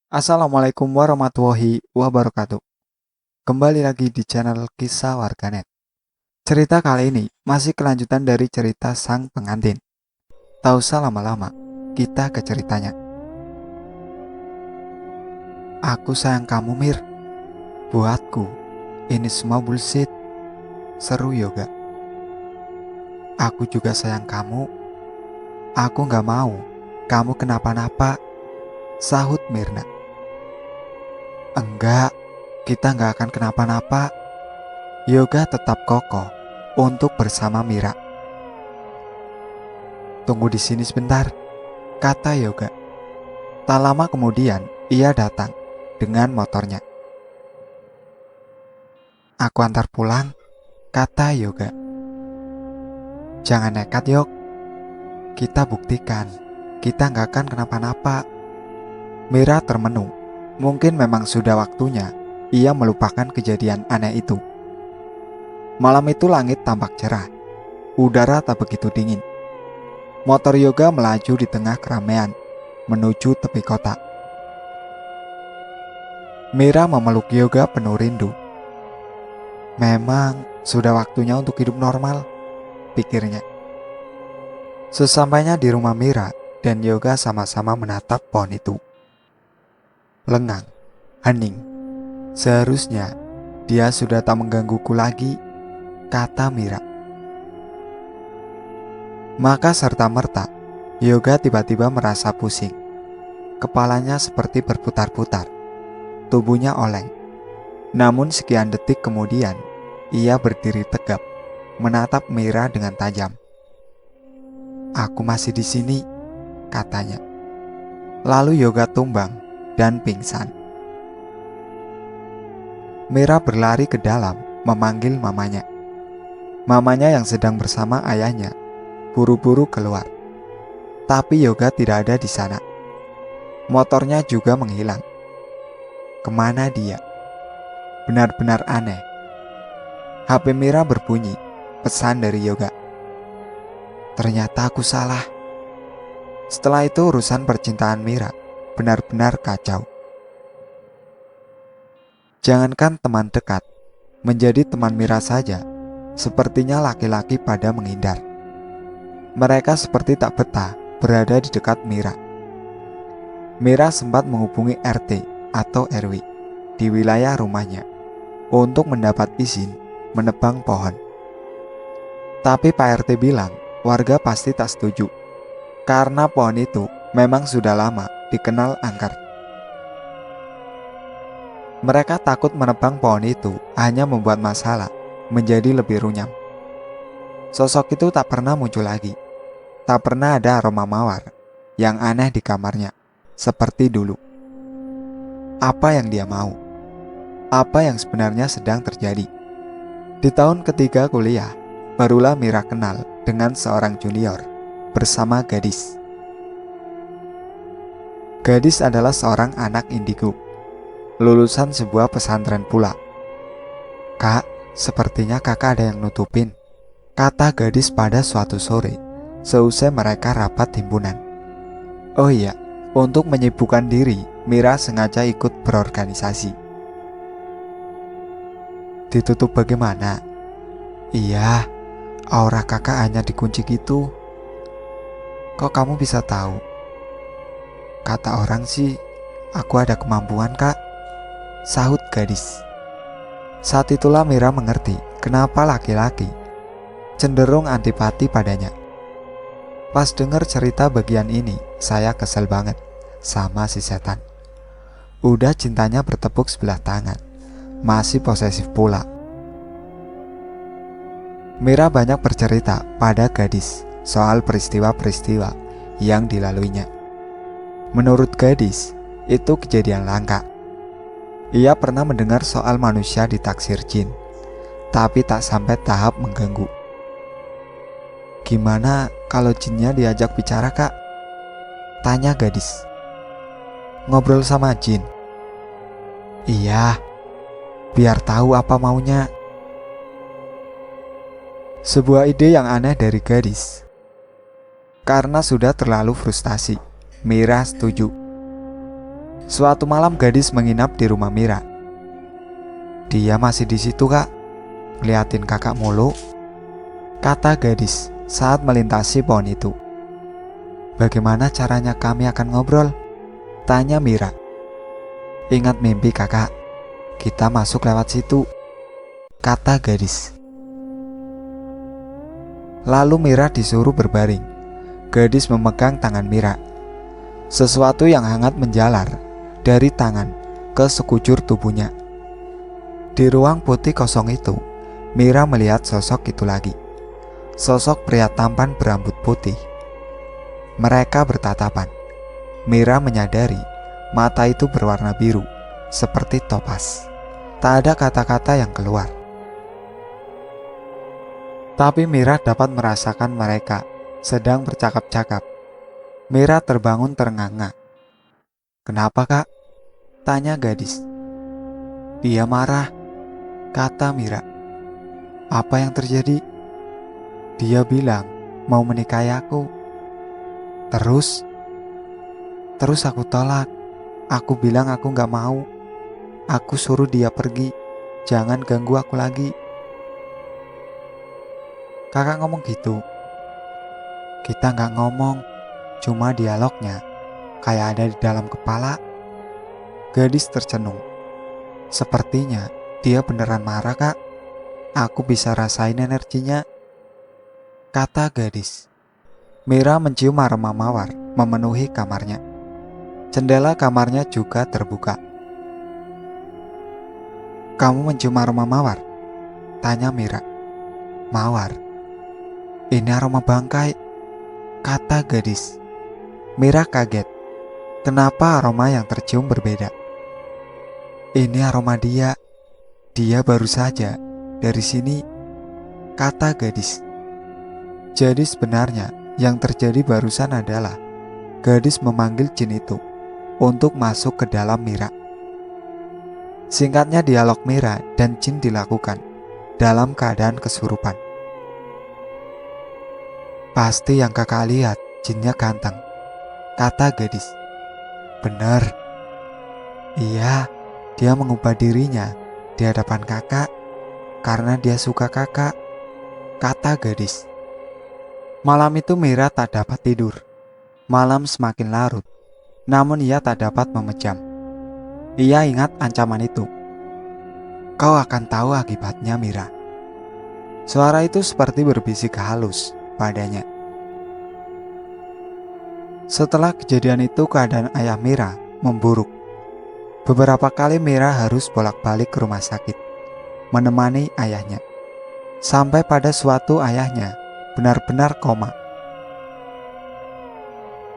Assalamualaikum warahmatullahi wabarakatuh. Kembali lagi di channel Kisah Warganet. Cerita kali ini masih kelanjutan dari cerita sang pengantin. Tak usah lama-lama, kita ke ceritanya. Aku sayang kamu, Mir. Buatku, ini semua bullshit. Seru yoga. Aku juga sayang kamu. Aku gak mau kamu kenapa-napa, sahut Mirna. Enggak, kita gak akan kenapa-napa. Yoga tetap kokoh untuk bersama Mira. Tunggu di sini sebentar, kata Yoga. Tak lama kemudian, ia datang dengan motornya. Aku antar pulang, kata Yoga. Jangan nekat, Yok. Kita buktikan, kita gak akan kenapa-napa. Mira termenung. Mungkin memang sudah waktunya ia melupakan kejadian aneh itu. Malam itu langit tampak cerah. Udara tak begitu dingin. Motor Yoga melaju di tengah keramaian menuju tepi kota. Mira memeluk Yoga penuh rindu. Memang sudah waktunya untuk hidup normal, pikirnya. Sesampainya di rumah Mira dan Yoga sama-sama menatap pohon itu. Lengang, hening. Seharusnya dia sudah tak menggangguku lagi, kata Mira. Maka serta-merta, Yoga tiba-tiba merasa pusing. Kepalanya seperti berputar-putar. Tubuhnya oleng. Namun sekian detik kemudian, ia berdiri tegap, menatap Mira dengan tajam. Aku masih di sini, katanya. Lalu Yoga tumbang dan pingsan. Mira berlari ke dalam, memanggil mamanya. Mamanya yang sedang bersama ayahnya buru-buru keluar. Tapi Yoga tidak ada di sana. Motornya juga menghilang. Kemana dia? Benar-benar aneh. HP Mira berbunyi, pesan dari Yoga. Ternyata aku salah. Setelah itu urusan percintaan Mira benar-benar kacau. Jangankan teman dekat, menjadi teman Mira saja, sepertinya laki-laki pada menghindar. Mereka seperti tak betah berada di dekat Mira. Mira sempat menghubungi RT atau RW di wilayah rumahnya untuk mendapat izin menebang pohon. Tapi Pak RT bilang warga pasti tak setuju, karena pohon itu memang sudah lama dikenal angker. Mereka takut menebang pohon itu hanya membuat masalah menjadi lebih runyam. Sosok itu tak pernah muncul lagi. Tak pernah ada aroma mawar yang aneh di kamarnya, seperti dulu. Apa yang dia mau? Apa yang sebenarnya sedang terjadi? Di tahun ketiga kuliah, barulah Mira kenal dengan seorang junior bersama Gadis. Gadis adalah seorang anak indigo, lulusan sebuah pesantren pula. Kak, sepertinya kakak ada yang nutupin, kata Gadis pada suatu sore seusai mereka rapat himpunan. Oh iya, untuk menyibukkan diri, Mira sengaja ikut berorganisasi. Ditutup bagaimana? Iya, aura kakak hanya dikunci gitu. Kok kamu bisa tahu? Kata orang sih, aku ada kemampuan, Kak, sahut Gadis. Saat itulah Mira mengerti kenapa laki-laki cenderung antipati padanya. Pas dengar cerita bagian ini, saya kesel banget sama si setan. Udah cintanya bertepuk sebelah tangan, masih posesif pula. Mira banyak bercerita pada Gadis soal peristiwa-peristiwa yang dilaluinya. Menurut Gadis, itu kejadian langka. Ia pernah mendengar soal manusia ditaksir jin, tapi tak sampai tahap mengganggu. Gimana kalau jinnya diajak bicara, Kak? Tanya Gadis. Ngobrol sama jin? Iya, biar tahu apa maunya. Sebuah ide yang aneh dari Gadis. Karena sudah terlalu frustasi, Mira setuju. Suatu malam gadis menginap di rumah Mira. "Dia masih di situ, Kak. Ngeliatin kakak mulu," kata gadis saat melintasi pohon itu. "Bagaimana caranya kami akan ngobrol?" tanya Mira. "Ingat mimpi kakak, kita masuk lewat situ," kata gadis. Lalu Mira disuruh berbaring. Gadis memegang tangan Mira. Sesuatu yang hangat menjalar dari tangan ke sekujur tubuhnya. Di ruang putih kosong itu, Mira melihat sosok itu lagi. Sosok pria tampan berambut putih. Mereka bertatapan. Mira menyadari mata itu berwarna biru, seperti topas. Tak ada kata-kata yang keluar. Tapi Mira dapat merasakan mereka sedang bercakap-cakap. Mira terbangun ternganga. "Kenapa, Kak?" tanya gadis. "Dia marah," kata Mira. "Apa yang terjadi?" "Dia bilang mau menikahi aku. Terus aku tolak. Aku bilang aku gak mau. Aku suruh dia pergi. Jangan ganggu aku lagi." "Kakak ngomong gitu?" "Kita gak ngomong, cuma dialognya kayak ada di dalam kepala." Gadis tercenung. "Sepertinya dia beneran marah, Kak. Aku bisa rasain energinya," kata gadis. Mira mencium aroma mawar memenuhi kamarnya. Jendela kamarnya juga terbuka. "Kamu mencium aroma mawar?" tanya Mira. "Mawar? Ini aroma bangkai," kata gadis. Mira kaget. Kenapa aroma yang tercium berbeda? "Ini aroma dia. Dia baru saja dari sini," kata gadis. Jadi sebenarnya yang terjadi barusan adalah gadis memanggil jin itu untuk masuk ke dalam Mira. Singkatnya, dialog Mira dan jin dilakukan dalam keadaan kesurupan. "Pasti yang kakak lihat jinnya ganteng," kata gadis. "Bener. Iya, dia mengubah dirinya di hadapan kakak karena dia suka kakak," kata gadis. Malam itu Mira tak dapat tidur. Malam semakin larut, namun ia tak dapat memejam. Ia ingat ancaman itu. "Kau akan tahu akibatnya, Mira." Suara itu seperti berbisik halus padanya. Setelah kejadian itu, keadaan ayah Mira memburuk. Beberapa kali Mira harus bolak-balik ke rumah sakit menemani ayahnya. Sampai pada suatu ayahnya benar-benar koma.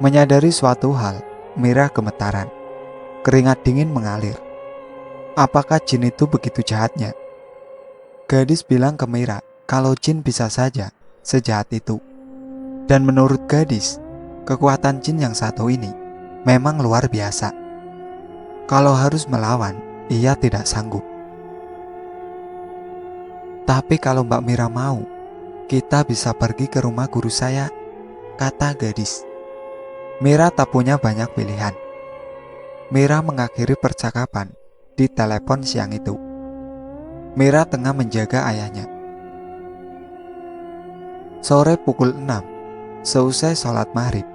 Menyadari suatu hal, Mira gemetaran. Keringat dingin mengalir. Apakah jin itu begitu jahatnya? Gadis bilang ke Mira kalau jin bisa saja sejahat itu. Dan menurut gadis, kekuatan jin yang satu ini memang luar biasa. Kalau harus melawan, ia tidak sanggup. "Tapi kalau Mbak Mira mau, kita bisa pergi ke rumah guru saya," kata gadis. Mira tak punya banyak pilihan. Mira mengakhiri percakapan di telepon siang itu. Mira tengah menjaga ayahnya. Sore pukul 6, seusai sholat maghrib,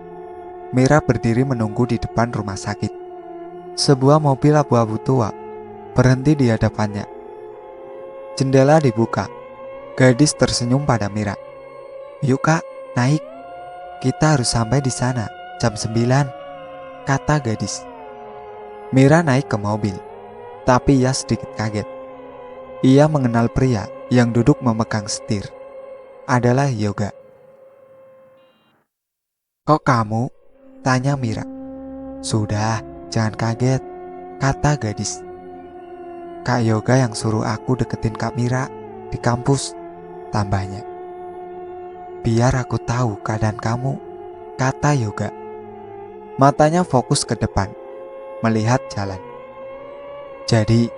Mira berdiri menunggu di depan rumah sakit. Sebuah mobil abu-abu tua berhenti di hadapannya. Jendela dibuka. Gadis tersenyum pada Mira. "Yuk Kak, naik. Kita harus sampai di sana jam 9," kata gadis. Mira naik ke mobil, tapi ia sedikit kaget. Ia mengenal pria yang duduk memegang setir. Adalah Yoga. "Kok kamu?" tanya Mira. "Sudah, jangan kaget," kata gadis. "Kak Yoga yang suruh aku deketin Kak Mira di kampus," tambahnya. "Biar aku tahu keadaan kamu," kata Yoga. Matanya fokus ke depan, melihat jalan. "Jadi,"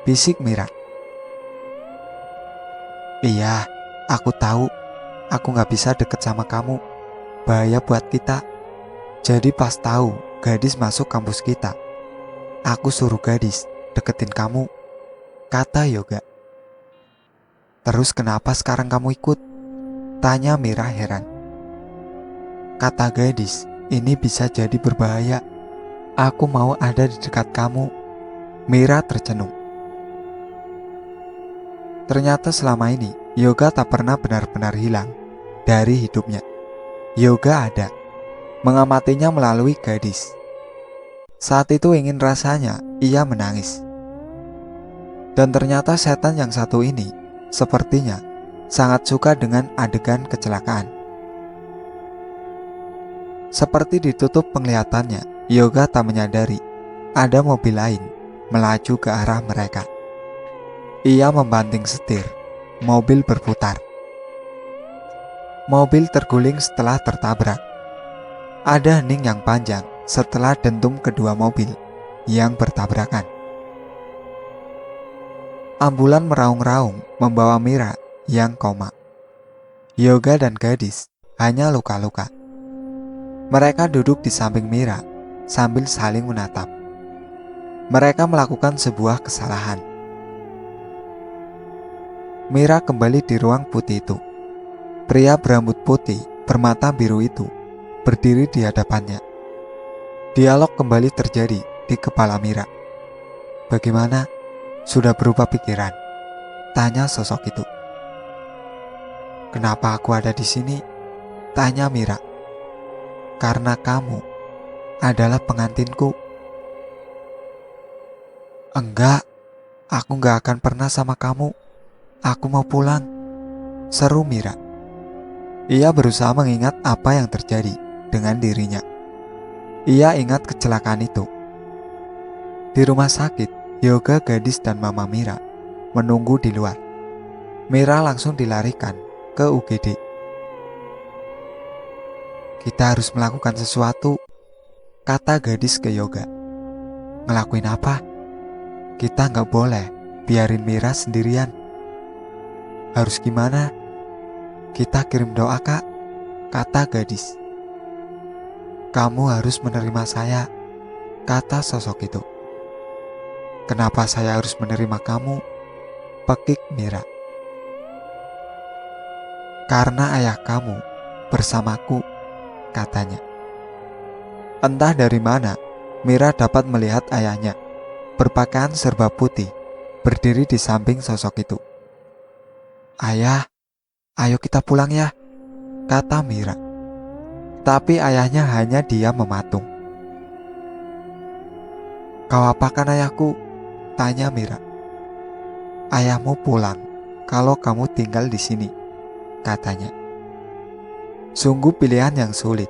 bisik Mira. "Iya, aku tahu. Aku gak bisa deket sama kamu. Bahaya buat kita." Jadi pas tahu gadis masuk kampus kita, Aku suruh gadis deketin kamu, kata Yoga. Terus kenapa sekarang kamu ikut? Tanya Mira heran. Kata gadis, ini bisa jadi berbahaya. Aku mau ada di dekat kamu. Mira tercenung. Ternyata selama ini Yoga tak pernah benar-benar hilang dari hidupnya. Yoga ada, mengamatinya melalui gadis. Saat itu ingin rasanya ia menangis. Dan ternyata setan yang satu ini sepertinya sangat suka dengan adegan kecelakaan. Seperti ditutup penglihatannya, Yoga tak menyadari ada mobil lain melaju ke arah mereka. Ia membanting setir, mobil berputar. Mobil terguling setelah tertabrak. Ada hening yang panjang setelah dentum kedua mobil yang bertabrakan. Ambulan meraung-raung membawa Mira yang koma. Yoga dan gadis hanya luka-luka. Mereka duduk di samping Mira sambil saling menatap. Mereka melakukan sebuah kesalahan. Mira kembali di ruang putih itu. Pria berambut putih bermata biru itu berdiri di hadapannya. Dialog kembali terjadi di kepala Mira. Bagaimana? Sudah berubah pikiran? Tanya sosok itu. Kenapa aku ada di sini? Tanya Mira. Karena kamu adalah pengantinku. Enggak, aku gak akan pernah sama kamu. Aku mau pulang, seru Mira. Ia berusaha mengingat apa yang terjadi dengan dirinya. Ia ingat kecelakaan itu. Di rumah sakit, Yoga, gadis, dan Mama Mira menunggu di luar. Mira langsung dilarikan ke UGD. Kita harus melakukan sesuatu, kata gadis ke Yoga. Ngelakuin apa? Kita nggak boleh biarin Mira sendirian. Harus gimana? Kita kirim doa, Kak, kata gadis. Kamu harus menerima saya, kata sosok itu. Kenapa saya harus menerima kamu? Pekik Mira. Karena ayah kamu bersamaku, katanya. Entah dari mana, Mira dapat melihat ayahnya berpakaian serba putih berdiri di samping sosok itu. Ayah, ayo kita pulang ya, kata Mira. Tapi ayahnya hanya diam mematung. Kau apakan ayahku? Tanya Mira. Ayahmu pulang kalau kamu tinggal di sini, katanya. Sungguh pilihan yang sulit.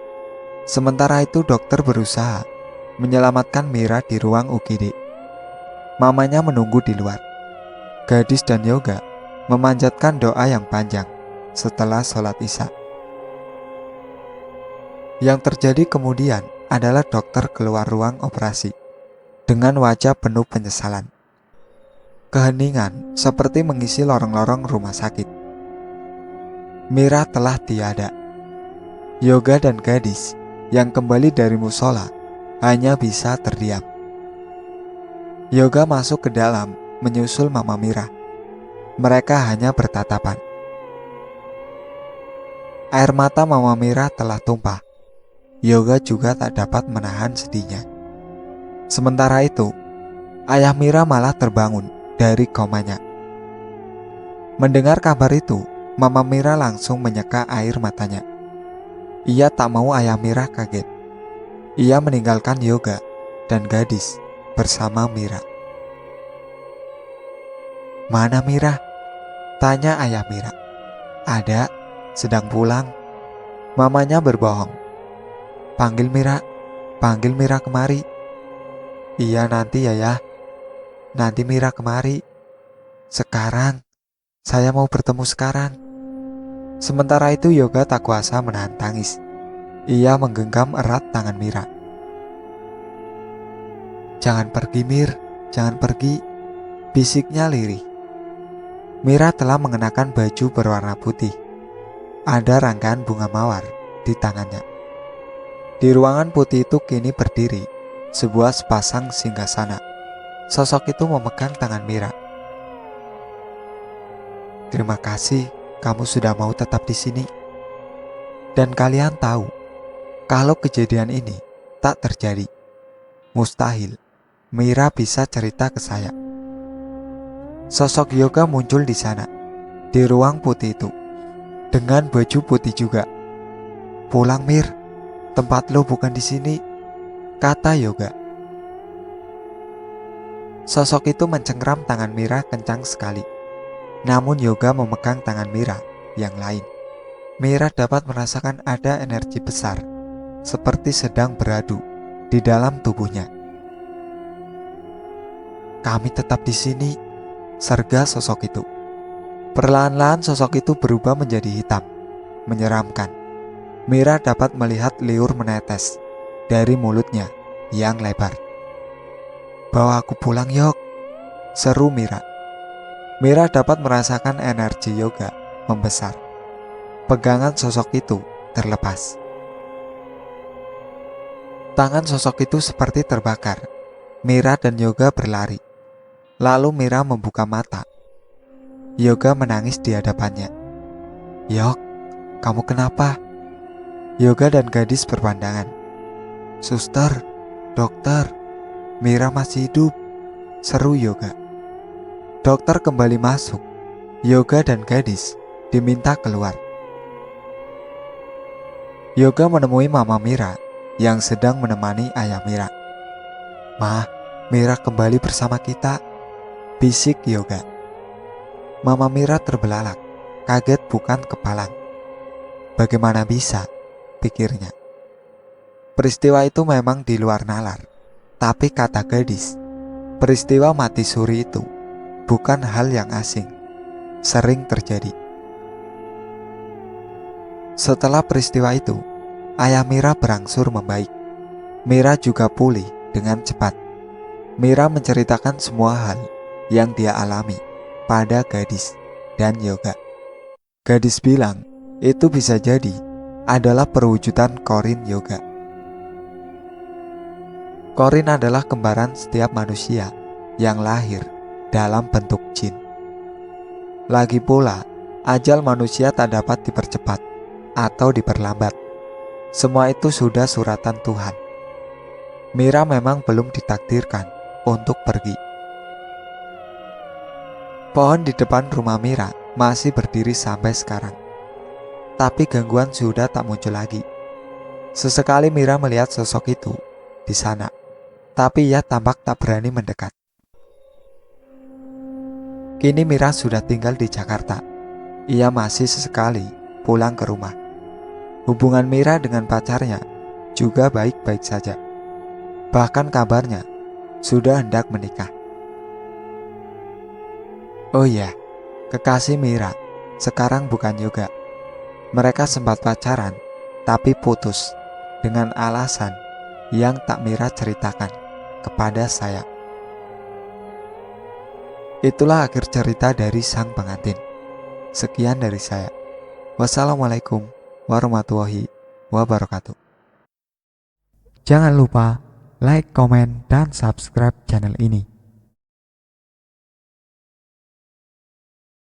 Sementara itu dokter berusaha menyelamatkan Mira di ruang UGD. Mamanya menunggu di luar. Gadis dan Yoga memanjatkan doa yang panjang setelah sholat Isya. Yang terjadi kemudian adalah dokter keluar ruang operasi dengan wajah penuh penyesalan. Keheningan seperti mengisi lorong-lorong rumah sakit. Mira telah tiada. Yoga dan gadis yang kembali dari musola hanya bisa terdiam. Yoga masuk ke dalam menyusul Mama Mira. Mereka hanya bertatapan. Air mata Mama Mira telah tumpah. Yoga juga tak dapat menahan sedihnya. Sementara itu, ayah Mira malah terbangun dari komanya. Mendengar kabar itu, Mama Mira langsung menyeka air matanya. Ia tak mau ayah Mira kaget. Ia meninggalkan Yoga dan gadis bersama Mira. Mana Mira? Tanya ayah Mira. Ada, sedang pulang. Mamanya berbohong. Panggil Mira kemari. Iya nanti ya. Nanti Mira kemari. Sekarang, saya mau bertemu sekarang. Sementara itu Yoga tak kuasa menahan tangis. Ia menggenggam erat tangan Mira. Jangan pergi Mir, jangan pergi, bisiknya lirih. Mira telah mengenakan baju berwarna putih. Ada rangkaian bunga mawar di tangannya. Di ruangan putih itu kini berdiri sebuah sepasang singgasana. Sosok itu memegang tangan Mira. Terima kasih kamu sudah mau tetap di sini. Dan kalian tahu, kalau kejadian ini tak terjadi, mustahil Mira bisa cerita ke saya. Sosok Yoga muncul di sana, di ruang putih itu, dengan baju putih juga. Pulang Mir, tempat lo bukan di sini, kata Yoga. Sosok itu mencengkram tangan Mira kencang sekali. Namun Yoga memegang tangan Mira yang lain. Mira dapat merasakan ada energi besar, seperti sedang beradu di dalam tubuhnya. Kami tetap di sini, serga sosok itu. Perlahan-lahan sosok itu berubah menjadi hitam, menyeramkan. Mira dapat melihat liur menetes dari mulutnya yang lebar. Bawa aku pulang Yok, seru Mira. Mira dapat merasakan energi Yoga membesar. Pegangan sosok itu terlepas. Tangan sosok itu seperti terbakar. Mira dan Yoga berlari. Lalu Mira membuka mata. Yoga menangis di hadapannya. Yok, kamu kenapa? Yoga dan gadis berpandangan. Suster, dokter, Mira masih hidup, seru Yoga. Dokter kembali masuk. Yoga dan gadis diminta keluar. Yoga menemui Mama Mira yang sedang menemani ayah Mira. Ma, Mira kembali bersama kita, bisik Yoga. Mama Mira terbelalak, kaget bukan kepalang. Bagaimana bisa, pikirnya. Peristiwa itu memang di luar nalar, tapi kata gadis, peristiwa mati suri itu bukan hal yang asing, sering terjadi. Setelah peristiwa itu, ayah Mira berangsur membaik. Mira juga pulih dengan cepat. Mira menceritakan semua hal yang dia alami pada gadis dan Yoga. Gadis bilang itu bisa jadi adalah perwujudan Corin Yoga. Corin adalah kembaran setiap manusia yang lahir dalam bentuk jin. Lagi pula, ajal manusia tak dapat dipercepat atau diperlambat. Semua itu sudah suratan Tuhan. Mira memang belum ditakdirkan untuk pergi. Pohon di depan rumah Mira masih berdiri sampai sekarang. Tapi gangguan sudah tak muncul lagi. Sesekali Mira melihat sosok itu di sana, tapi ia tampak tak berani mendekat. Kini Mira sudah tinggal di Jakarta. Ia masih sesekali pulang ke rumah. Hubungan Mira dengan pacarnya juga baik-baik saja. Bahkan kabarnya sudah hendak menikah. Oh iya, kekasih Mira sekarang bukan Yoga. Mereka sempat pacaran, tapi putus dengan alasan yang tak Mira ceritakan kepada saya. Itulah akhir cerita dari sang pengantin. Sekian dari saya. Wassalamualaikum warahmatullahi wabarakatuh. Jangan lupa like, komen, dan subscribe channel ini.